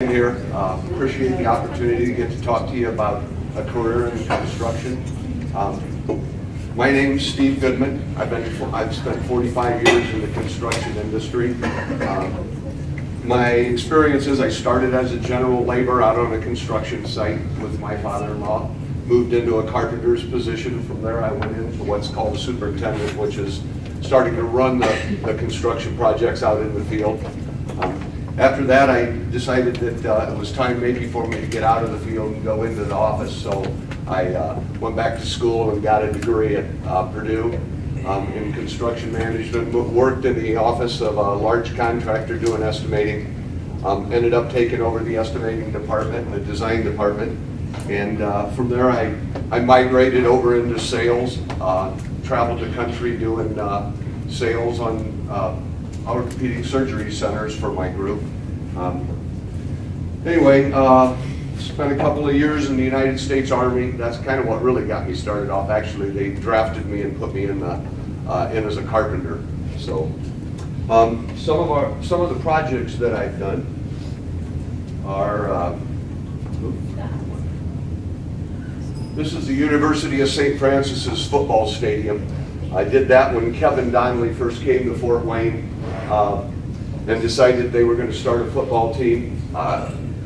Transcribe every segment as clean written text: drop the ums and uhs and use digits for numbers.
being here. Appreciate the opportunity to get to talk to you about a career in construction. My name's Steve Goodman. I've spent 45 years in the construction industry. My experience is I started as a general laborer out on a construction site with my father-in-law, moved into a carpenter's position. From there I went into what's called a superintendent, which is starting to run the construction projects out in the field. After that, I decided that it was time maybe for me to get out of the field and go into the office, so I went back to school and got a degree at Purdue in construction management, worked in the office of a large contractor doing estimating, ended up taking over the estimating department and the design department, and from there I migrated over into sales, traveled the country doing sales on orthopedic surgery centers for my group. Anyway, spent a couple of years in the United States Army. That's kind of what really got me started off. Actually, they drafted me and put me in as a carpenter. So, some of the projects that I've done are. This is the University of St. Francis's football stadium. I did that when Kevin Donnelly first came to Fort Wayne and decided they were going to start a football team.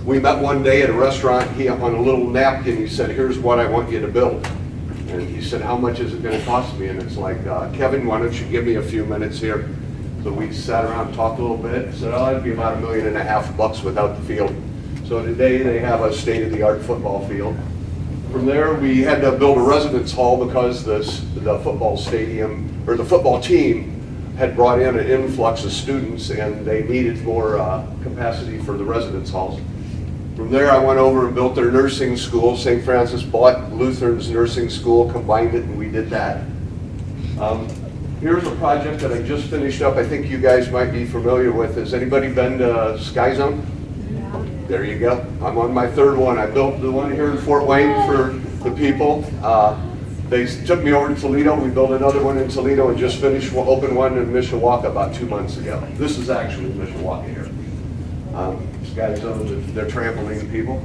We met one day at a restaurant. He, on a little napkin, he said, "Here's what I want you to build." And he said, "How much is it going to cost me?" And it's like, "Kevin, why don't you give me a few minutes here?" So we sat around and talked a little bit. Said, "Oh, it'd be about $1.5 million without the field." So today they have a state-of-the-art football field. From there, we had to build a residence hall because the football stadium, or the football team, had brought in an influx of students and they needed more capacity for the residence halls. From there, I went over and built their nursing school. St. Francis bought Lutheran's nursing school, combined it, and we did that. Here's a project that I just finished up. I think you guys might be familiar with. Has anybody been to Sky Zone? There you go. I'm on my third one. I built the one here in Fort Wayne for the people. They took me over to Toledo. We built another one in Toledo and just finished open one in Mishawaka about 2 months ago. This is actually Mishawaka here. Sky Zone, they're trampoline people.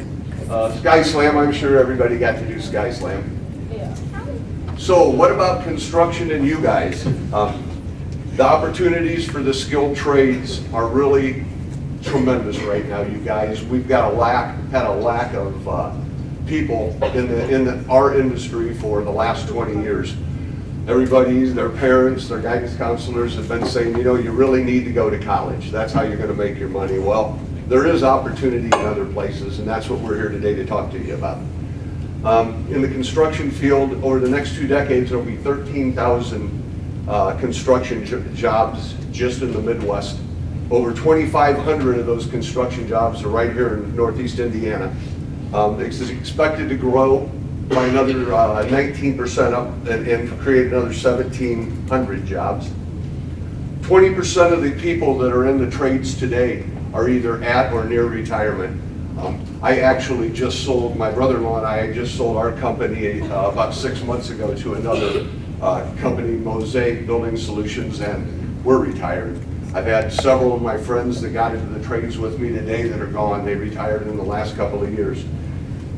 Sky Slam, I'm sure everybody got to do Sky Slam. Yeah. So what about construction and you guys? The opportunities for the skilled trades are really tremendous right now, you guys. We've got had a lack of people in our industry for the last 20 years. Everybody's, their parents, their guidance counselors have been saying, you know, you really need to go to college. That's how you're going to make your money. Well, there is opportunity in other places, and that's what we're here today to talk to you about. In the construction field, over the next 2 decades, there will be 13,000 construction jobs just in the Midwest. Over 2,500 of those construction jobs are right here in Northeast Indiana. It's expected to grow by another 19% up and create another 1,700 jobs. 20% of the people that are in the trades today are either at or near retirement. I actually just sold, my brother-in-law and I just sold our company about 6 months ago to another company, Mosaic Building Solutions, and we're retired. I've had several of my friends that got into the trades with me today that are gone. They retired in the last couple of years.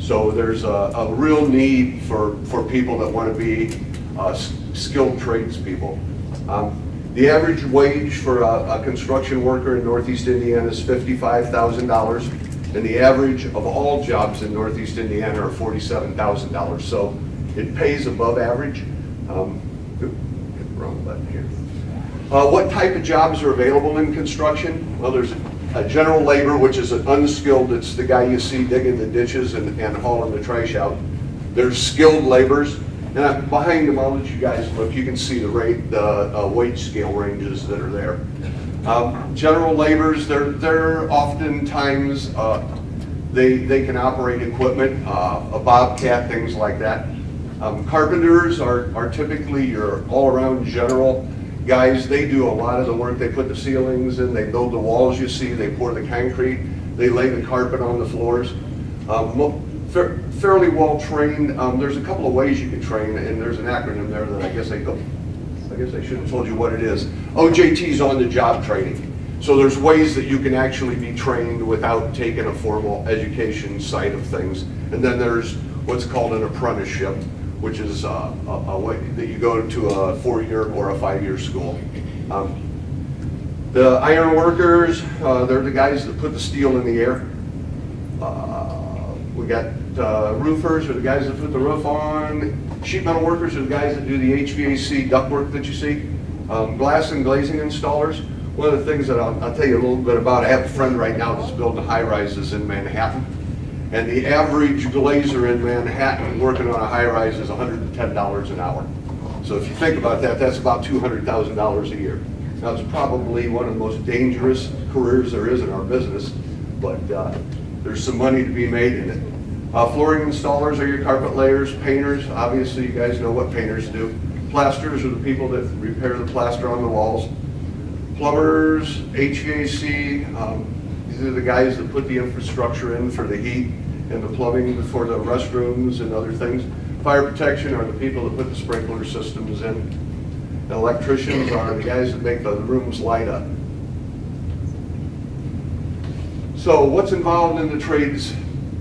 So there's a real need for people that want to be skilled tradespeople. The average wage for a construction worker in Northeast Indiana is $55,000, and the average of all jobs in Northeast Indiana are $47,000. So it pays above average. Hit the wrong button here. What type of jobs are available in construction? Well, there's a general labor, which is an unskilled. It's the guy you see digging the ditches and hauling the trash out. There's skilled laborers, and behind them, I'll let you guys look. You can see the wage scale ranges that are there. General laborers, they're oftentimes they can operate equipment, a bobcat, things like that. Carpenters are typically your all-around general guys. They do a lot of the work. They put the ceilings in, they build the walls you see, they pour the concrete, they lay the carpet on the floors. Fairly well trained. There's a couple of ways you can train, and there's an acronym there that I guess I should have told you what it is. OJT is on the job training. So there's ways that you can actually be trained without taking a formal education side of things. And then there's what's called an apprenticeship, which is a way that you go to a 4-year or a 5-year school. The iron workers, they're the guys that put the steel in the air. We got roofers are the guys that put the roof on. Sheet metal workers are the guys that do the HVAC ductwork that you see. Glass and glazing installers. One of the things that I'll tell you a little bit about, I have a friend right now that's building high-rises in Manhattan. And the average glazer in Manhattan working on a high-rise is $110 an hour. So if you think about that, that's about $200,000 a year. Now, it's probably one of the most dangerous careers there is in our business, but there's some money to be made in it. Flooring installers are your carpet layers. Painters, obviously you guys know what painters do. Plasters are the people that repair the plaster on the walls. Plumbers, HVAC, these are the guys that put the infrastructure in for the heat and the plumbing for the restrooms and other things. Fire protection are the people that put the sprinkler systems in. And electricians are the guys that make the rooms light up. So what's involved in the trades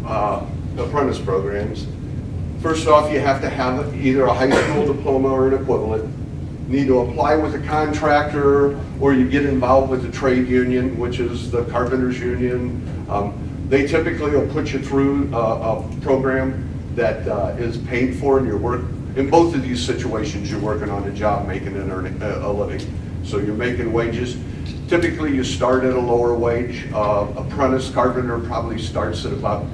apprentice programs? First off, you have to have either a high school diploma or an equivalent. Need to apply with a contractor, or you get involved with the trade union, which is the carpenters union. They typically will put you through a program that is paid for, and your work. In both of these situations, you're working on a job, making and earning a living. So you're making wages. Typically, you start at a lower wage. Apprentice carpenter probably starts at about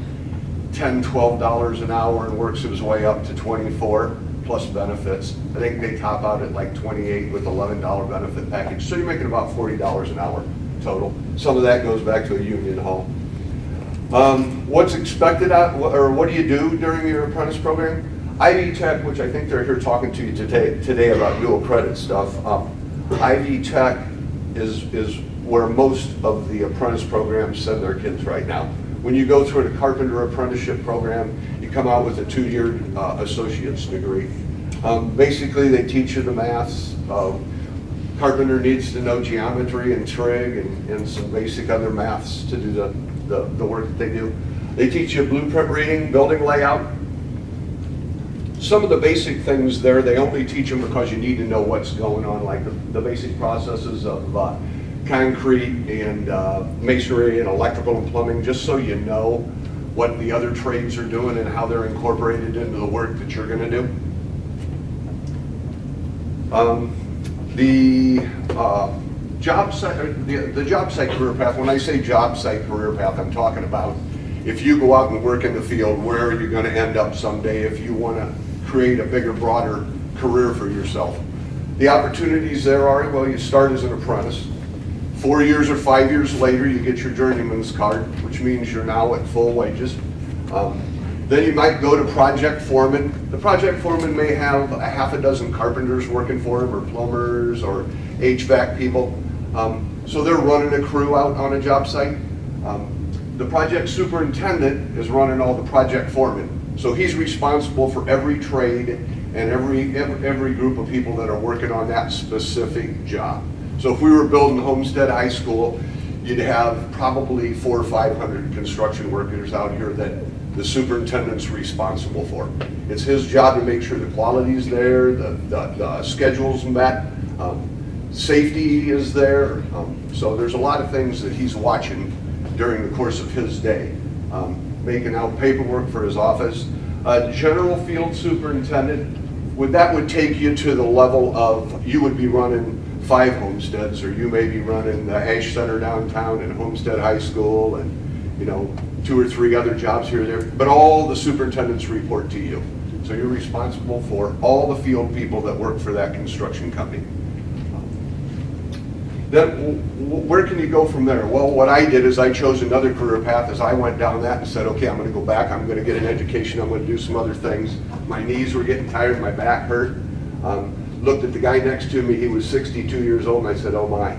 $10, $12 an hour and works his way up to $24 plus benefits. I think they top out at like $28 with $11 benefit package. So you're making about $40 an hour total. Some of that goes back to a union hall. What's expected or what do you do during your apprentice program? IV Tech, which I think they're here talking to you today about dual credit stuff. IV Tech is where most of the apprentice programs send their kids right now. When you go through a carpenter apprenticeship program, you come out with a 2-year associate's degree. Basically, they teach you the maths. Carpenter needs to know geometry and trig and some basic other maths to do the work that they do. They teach you blueprint reading, building layout. Some of the basic things there, they only teach them because you need to know what's going on, like the basic processes of concrete and masonry and electrical and plumbing, just so you know what the other trades are doing and how they're incorporated into the work that you're going to do. The job site career path, when I say job site career path, I'm talking about if you go out and work in the field, where are you going to end up someday if you want to create a bigger, broader career for yourself. The opportunities there are, well, you start as an apprentice. 4 years or 5 years later, you get your journeyman's card, which means you're now at full wages. Then you might go to project foreman. The project foreman may have a half a dozen carpenters working for him, or plumbers, or HVAC people. So they're running a crew out on a job site. The project superintendent is running all the project foremen. So he's responsible for every trade and every group of people that are working on that specific job. So if we were building Homestead High School, you'd have probably 400 or 500 construction workers out here that the superintendent's responsible for. It's his job to make sure the quality's there, the schedule's met, safety is there. So there's a lot of things that he's watching during the course of his day. Making out paperwork for his office. General field superintendent, that would take you to the level of, you would be running 5 homesteads, or you may be running the Ash Center downtown and Homestead High School and 2 or 3 other jobs here or there, but all the superintendents report to you. So you're responsible for all the field people that work for that construction company. Then where can you go from there? Well, what I did is I chose another career path as I went down that and said, okay, I'm going to go back, I'm going to get an education, I'm going to do some other things. My knees were getting tired, my back hurt. Looked at the guy next to me, he was 62 years old, and I said, oh my,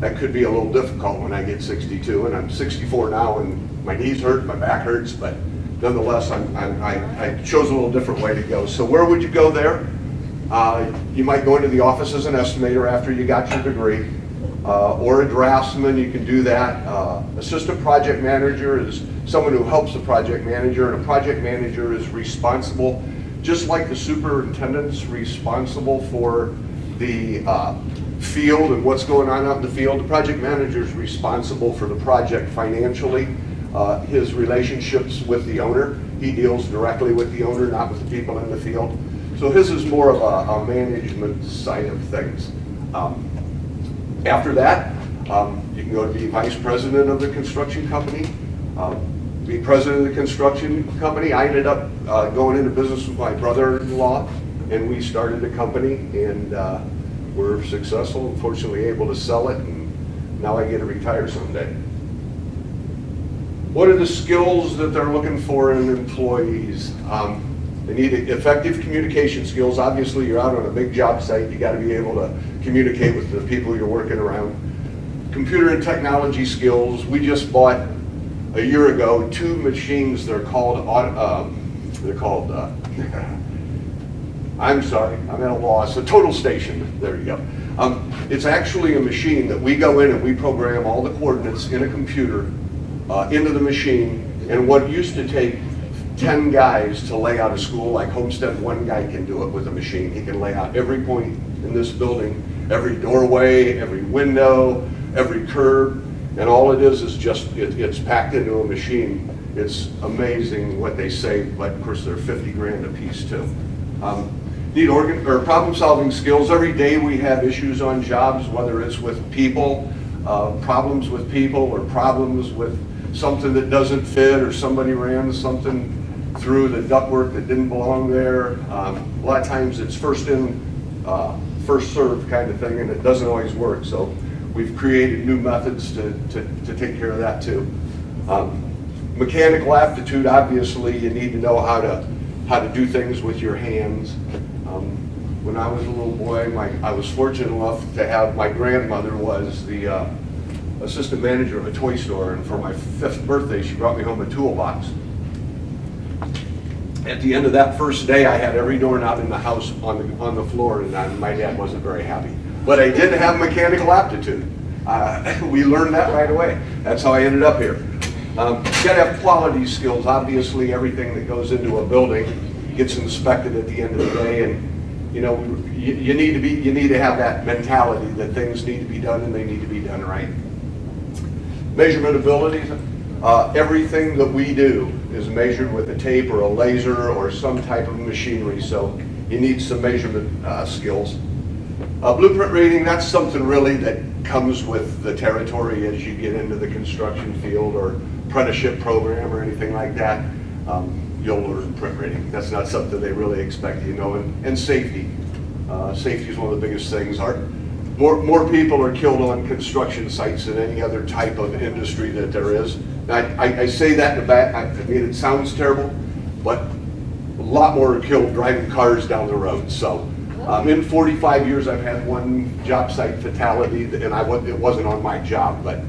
that could be a little difficult when I get 62, and I'm 64 now, and my knees hurt, my back hurts, but nonetheless, I chose a little different way to go. So where would you go there? You might go into the office as an estimator after you got your degree. or a draftsman, you can do that. Assistant project manager is someone who helps the project manager, and a project manager is responsible, just like the superintendent's responsible for the field and what's going on out in the field. The project manager is responsible for the project financially, his relationships with the owner. He deals directly with the owner, not with the people in the field. So his is more of a management side of things. After that, you can go to be vice president of the construction company, be president of the construction company. I ended up going into business with my brother-in-law, and we started a company, and we're successful, unfortunately able to sell it, and now I get to retire someday. What are the skills that they're looking for in employees? They need effective communication skills. Obviously, you're out on a big job site. You got to be able to communicate with the people you're working around. Computer and technology skills. We just bought a year ago 2 machines. They're called I'm sorry, I'm at a loss. A total station. There you go. It's actually a machine that we go in and we program all the coordinates in a computer into the machine. And what used to take 10 guys to lay out a school like Homestead, one guy can do it with a machine. He can lay out every point in this building, every doorway, every window, every curb, and all it is just, it's packed into a machine. It's amazing what they save, but of course they're 50 grand a piece too. Need problem solving skills. Every day we have issues on jobs, whether it's with people, problems with people, or problems with something that doesn't fit, or somebody ran something through the ductwork that didn't belong there. A lot of times it's first in, first served kind of thing, and it doesn't always work. So we've created new methods to take care of that too. Mechanical aptitude, obviously you need to know how to do things with your hands. When I was a little boy, I was fortunate enough to have, my grandmother was the assistant manager of a toy store, and for my 5th birthday she brought me home a toolbox. At the end of that first day, I had every doorknob in the house on the floor, and my dad wasn't very happy. But I did have mechanical aptitude. We learned that right away. That's how I ended up here. You gotta have quality skills. Obviously, everything that goes into a building gets inspected at the end of the day, and you know, you need to have that mentality that things need to be done and they need to be done right. Measurement abilities. Everything that we do is measured with a tape or a laser or some type of machinery, so you need some measurement skills. Blueprint reading, that's something really that comes with the territory as you get into the construction field or apprenticeship program or anything like that. You'll learn print reading. That's not something they really expect you to know. And safety. Safety is one of the biggest things. More people are killed on construction sites than any other type of industry that there is. I say that in the back, I mean, it sounds terrible, but a lot more are killed driving cars down the road. So in 45 years, I've had one job site fatality, and it wasn't on my job, but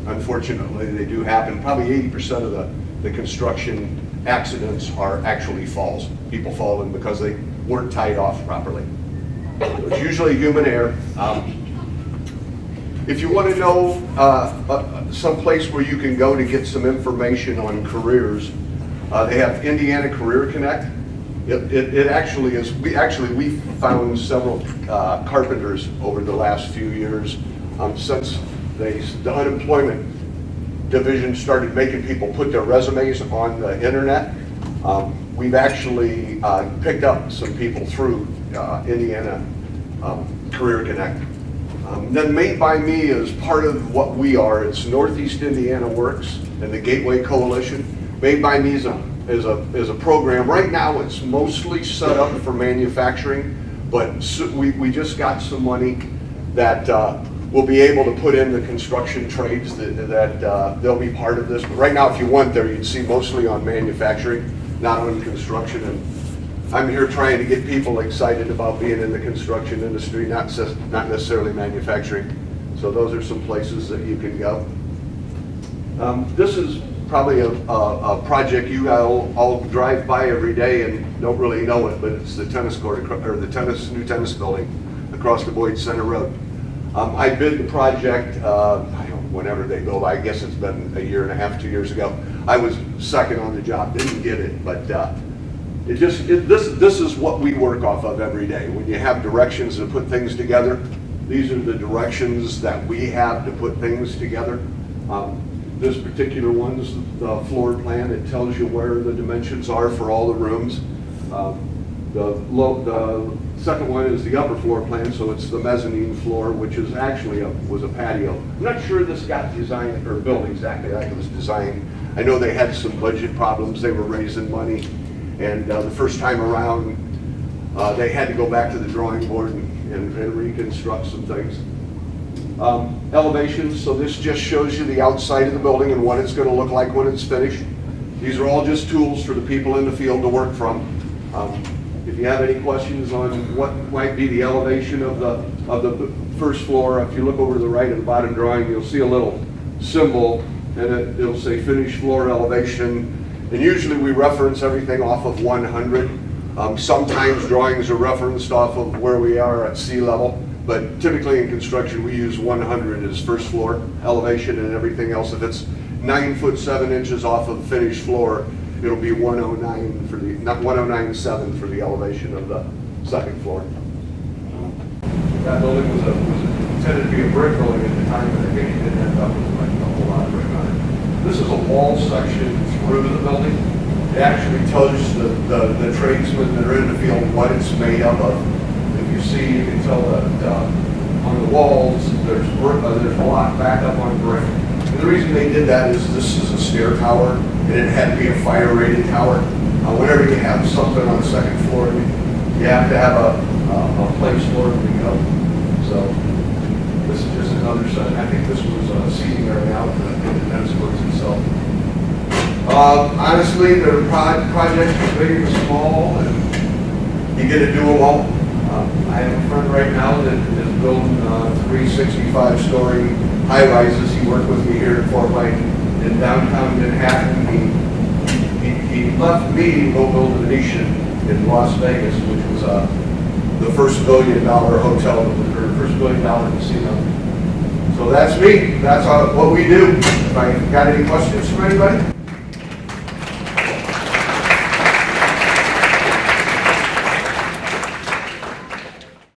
unfortunately they do happen. Probably 80% of the construction accidents are actually falls. People falling because they weren't tied off properly. So it's usually human error. If you want to know some place where you can go to get some information on careers, they have Indiana Career Connect. It actually is, we found several carpenters over the last few years since the unemployment division started making people put their resumes on the internet. We've actually picked up some people through Indiana Career Connect. Then Made by Me is part of what we are. It's Northeast Indiana Works and the Gateway Coalition. Made by Me is a program. Right now it's mostly set up for manufacturing, but we just got some money that we'll be able to put in the construction trades that they'll be part of this. But right now, if you went there, you'd see mostly on manufacturing, not on construction. And I'm here trying to get people excited about being in the construction industry, not necessarily manufacturing. So those are some places that you can go. This is probably a project you all drive by every day and don't really know it, but it's the tennis court, or the new tennis building across the Boyd Center Road. I bid the project, I don't know, whenever they go, I guess it's been a year and a half, 2 years ago. I was second on the job, didn't get it, but this is what we work off of every day. When you have directions to put things together, these are the directions that we have to put things together. This particular one's the floor plan. It tells you where the dimensions are for all the rooms. The second one is the upper floor plan, so it's the mezzanine floor, which is actually was a patio. I'm not sure this got designed or built exactly like it was designed. I know they had some budget problems. They were raising money, and the first time around, they had to go back to the drawing board and reconstruct some things. Elevations, so this just shows you the outside of the building and what it's going to look like when it's finished. These are all just tools for the people in the field to work from. If you have any questions on what might be the elevation of the first floor, if you look over to the right of the bottom drawing, you'll see a little symbol, and it'll say finished floor elevation. And usually we reference everything off of 100. Sometimes drawings are referenced off of where we are at sea level, but typically in construction we use 100 as first floor elevation, and everything else, if it's 9 foot 7 inches off of finished floor, it'll be 109 for the, not 109.7 for the elevation of the second floor. That building was intended to be a brick building at the time, but I think it didn't end up with like a whole lot of brick on it. This is a wall section through the building. It actually tells the tradesmen that are in the field what it's made up of. If you see, you can tell that on the walls there's block back up on brick. And the reason they did that is this is a stair tower, and it had to be a fire-rated tower. Whenever you have something on the second floor, you have to have a place for it to go. So this is just another set. I think this was a seating area out in the tennis courts itself. Honestly, the projects are big and small, and you get to do them all. I have a friend right now that is building 365-story high-rises. He worked with me here at Fort Wayne in downtown Manhattan. He left me to go build a Venetian in Las Vegas, which was the first $1 billion hotel, or first $1 billion casino. So that's me. That's what we do. If I got any questions from anybody?